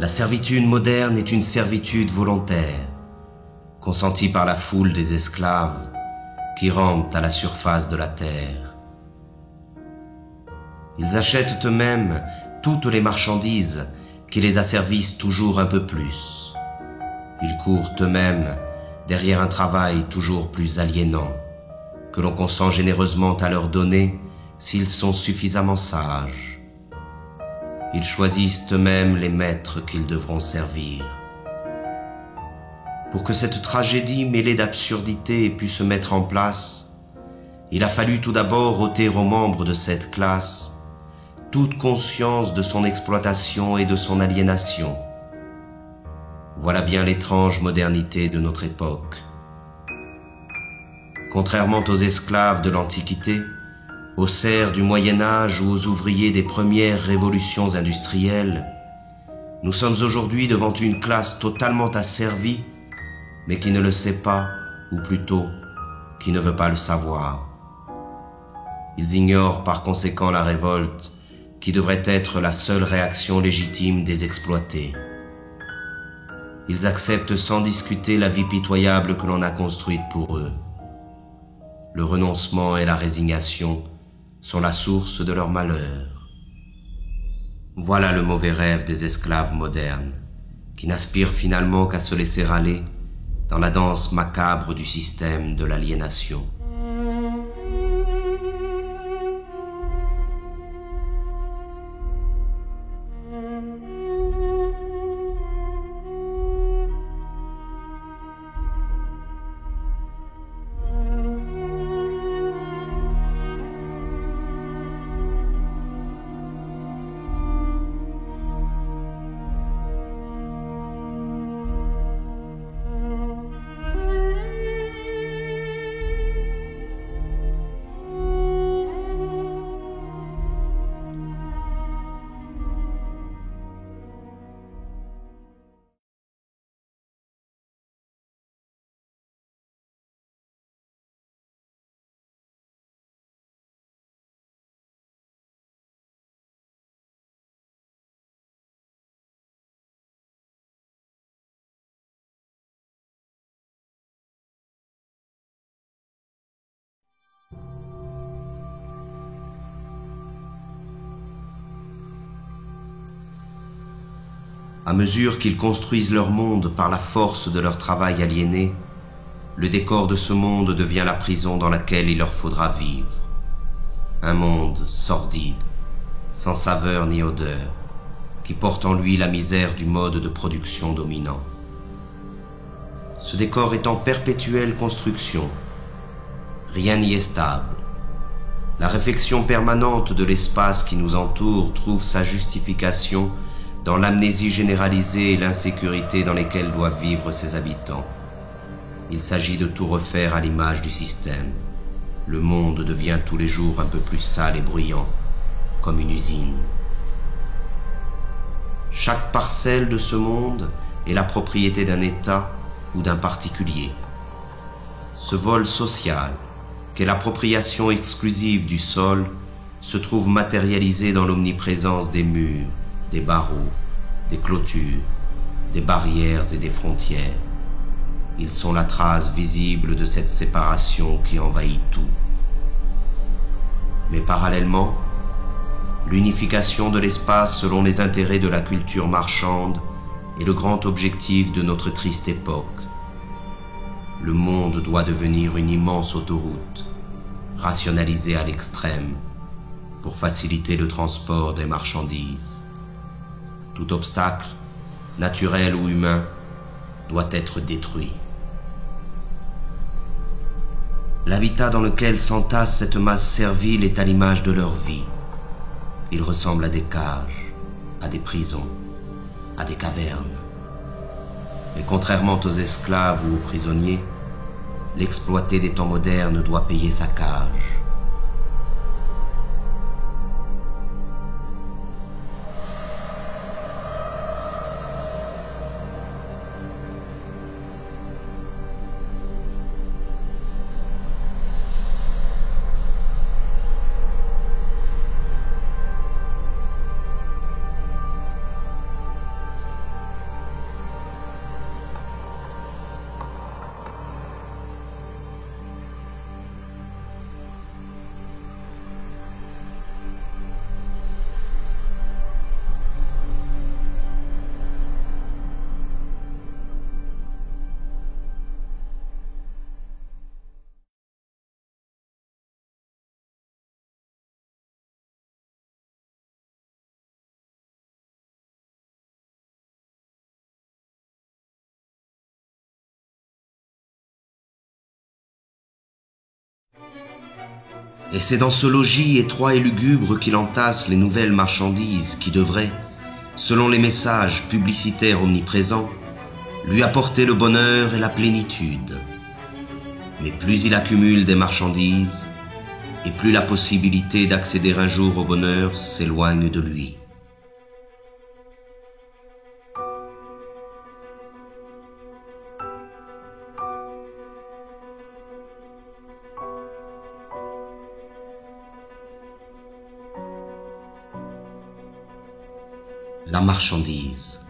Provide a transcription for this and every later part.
La servitude moderne est une servitude volontaire, consentie par la foule des esclaves qui rampent à la surface de la terre. Ils achètent eux-mêmes toutes les marchandises qui les asservissent toujours un peu plus. Ils courent eux-mêmes derrière un travail toujours plus aliénant, que l'on consent généreusement à leur donner s'ils sont suffisamment sages. Ils choisissent eux-mêmes les maîtres qu'ils devront servir. Pour que cette tragédie mêlée d'absurdité ait pu se mettre en place, il a fallu tout d'abord ôter aux membres de cette classe toute conscience de son exploitation et de son aliénation. Voilà bien l'étrange modernité de notre époque. Contrairement aux esclaves de l'Antiquité, aux serfs du Moyen-Âge ou aux ouvriers des premières révolutions industrielles, nous sommes aujourd'hui devant une classe totalement asservie, mais qui ne le sait pas, ou plutôt, qui ne veut pas le savoir. Ils ignorent par conséquent la révolte, qui devrait être la seule réaction légitime des exploités. Ils acceptent sans discuter la vie pitoyable que l'on a construite pour eux. Le renoncement et la résignation sont la source de leur malheur. Voilà le mauvais rêve des esclaves modernes, qui n'aspirent finalement qu'à se laisser aller dans la danse macabre du système de l'aliénation. À mesure qu'ils construisent leur monde par la force de leur travail aliéné, le décor de ce monde devient la prison dans laquelle il leur faudra vivre. Un monde sordide, sans saveur ni odeur, qui porte en lui la misère du mode de production dominant. Ce décor est en perpétuelle construction. Rien n'y est stable. La réflexion permanente de l'espace qui nous entoure trouve sa justification dans l'amnésie généralisée et l'insécurité dans lesquelles doivent vivre ses habitants. Il s'agit de tout refaire à l'image du système. Le monde devient tous les jours un peu plus sale et bruyant, comme une usine. Chaque parcelle de ce monde est la propriété d'un État ou d'un particulier. Ce vol social, qu'est l'appropriation exclusive du sol, se trouve matérialisé dans l'omniprésence des murs, des barreaux, des clôtures, des barrières et des frontières. Ils sont la trace visible de cette séparation qui envahit tout. Mais parallèlement, l'unification de l'espace selon les intérêts de la culture marchande est le grand objectif de notre triste époque. Le monde doit devenir une immense autoroute, rationalisée à l'extrême, pour faciliter le transport des marchandises. Tout obstacle, naturel ou humain, doit être détruit. L'habitat dans lequel s'entasse cette masse servile est à l'image de leur vie. Il ressemble à des cages, à des prisons, à des cavernes. Mais contrairement aux esclaves ou aux prisonniers, l'exploité des temps modernes doit payer sa cage. Et c'est dans ce logis étroit et lugubre qu'il entasse les nouvelles marchandises qui devraient, selon les messages publicitaires omniprésents, lui apporter le bonheur et la plénitude. Mais plus il accumule des marchandises, et plus la possibilité d'accéder un jour au bonheur s'éloigne de lui. La marchandise,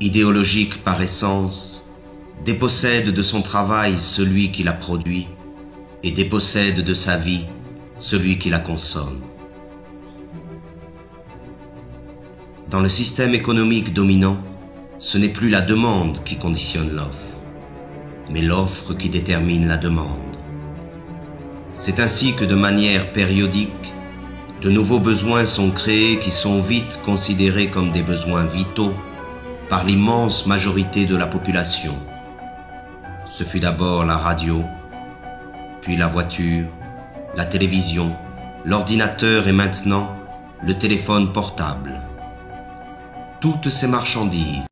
idéologique par essence, dépossède de son travail celui qui la produit et dépossède de sa vie celui qui la consomme. Dans le système économique dominant, ce n'est plus la demande qui conditionne l'offre, mais l'offre qui détermine la demande. C'est ainsi que de manière périodique, de nouveaux besoins sont créés qui sont vite considérés comme des besoins vitaux par l'immense majorité de la population. Ce fut d'abord la radio, puis la voiture, la télévision, l'ordinateur et maintenant le téléphone portable. Toutes ces marchandises